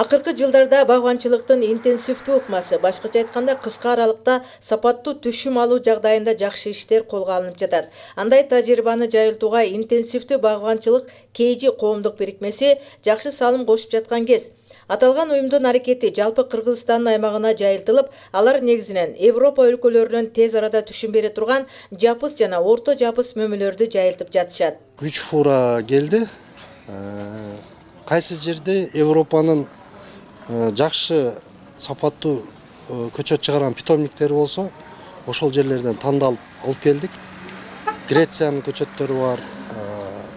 Акыркы жылдарда багбанчылыктын интенсивдүү ыкмасы, башкача айтканда кыска аралыкта сапаттуу түшүм алуу жагдайында жакшы иштер колго алынып жатат. Андай тажрыйбаны жайылтууга интенсивдүү багбанчылык KG коомдук бирикмеси жакшы салым кошуп жаткан кез. Аталган уюмдун аракети жалпы Кыргызстандын аймагына жайылтылып, алар негизинен Европа өлкөлөрүнөн тез арада түшүм бере турган жапыс жана орто жапыс мөмөлөрдү жайылтып жатышат. Күч фура келди. Кайсы жерде Европанын жакшы сапаттуу көчөт чыгарган питомниктери болсо, ошол жерлерден тандалып алып келдик. Грециянын көчөттөрү бар,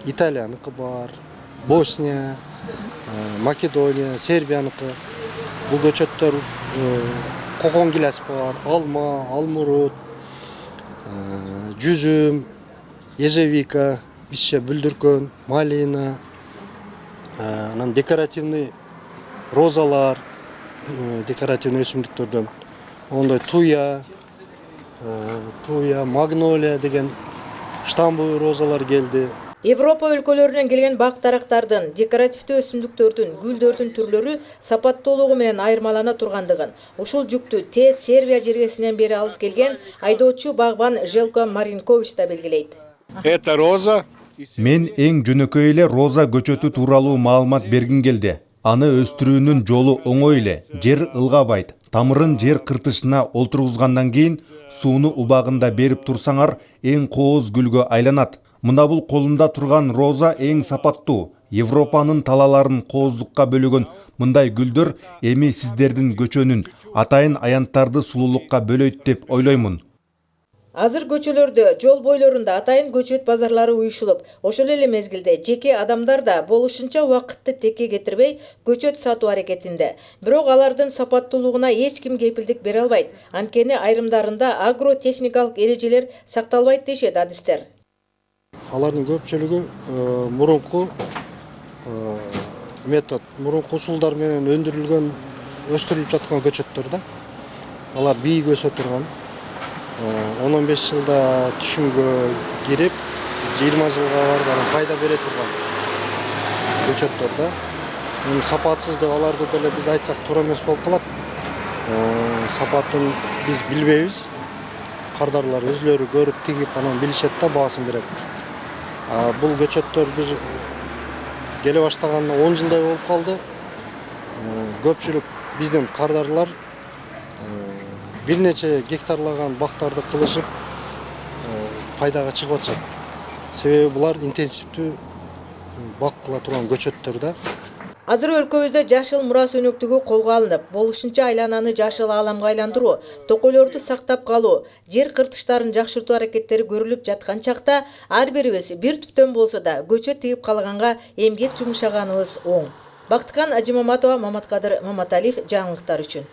Италияныкы бар, Босния, Македония, Сербияныкы. Бул көчөттөр кокон гиляс бар, алма, алмурут, жүзүм, ежевика, бизче бүлдүркөн, малина, анан декоративный розалар, декоративный өсүмдүктөрдөн, ондой туя, магнолия деген штамбовый розалар келди. Европа өлкөлөрүнөн келген бак-дарактардын, декоративдүү өсүмдүктөрдүн, гүлдөрдүн түрлөрү сапаттуулугу менен айырмалана тургандыгын, ушул жүктү тез Сербия жергесинен бери алып келген айдоочу багбан Желко Маринкович да белгилейт. Это роза. Мен эң жөнөкөй эле роза көчөтү тууралуу маалымат бергим келди. Аны өстүрүүнүн жолу оңой эле, жер ылгабайт. Тамырын жер кыртышына олтургузгандан кийин сууну убагында берип турсаңар эң кооз гүлгө айланат. Мына бул колумда турган роза эң сапаттуу. Европанын талаларын кооздукка бөлөгөн мындай гүлдөр эми сиздердин көчөнүн, атайын аянттарды сулуулукка бөлөйт деп ойлоймун. Азыр көчөлөрдө, жол бойлорунда атайын көчөт базарлары уюшулуп, ошол эле мезгилде жеке адамдар да болушунча убакытты текке кетирбей көчөт сатуу аракетинде. Бирок алардын сапаттуулугуна эч ким кепилдик бере албайт. Анткени айрымдарында агротехникалык эрежелер сакталбайт дешет адистер. Алардын көпчүлүгү мурунку метод, мурунку усулдар менен өндүрүлгөн, өстүрүлүп жаткан көчөттөр да. Алар бийик өсө турган. 10-15 жылда түшүмгө кирип, 20 жылга барып пайда бере турган көчөттөр да. Эми сапатсыз деп аларды деле биз айтсак туура эмес болуп калат. Сапатын биз билбейбиз. Кардарлар өзлөрү көрүп тигип анан билишет да, баасын берет. Бул көчөттөр бир келе баштаганына 10 жылдай болуп калды. Көпчүлүк биздин кардарлар бир нече гектарлаган бактарды кылышып пайдага чыгып атышат. Себеби булар интенсивдүү бак кыла турган көчөттөр да. Азыр өлкөбүздө жашыл мурас өнөктүгү колго алынып, болушунча айлананы жашыл ааламга айландыруу, токойлорду сактап калуу, жер кыртыштарын жакшыртуу аракеттери көрүлүп жаткан чакта ар бирибиз бир түптөн болсо да көчөт тигип калганга эмгек жумшаганыбыз оң. Бактыкан Ажимаматова, Маматкадыр Маматалиев жаңылыктар үчүн.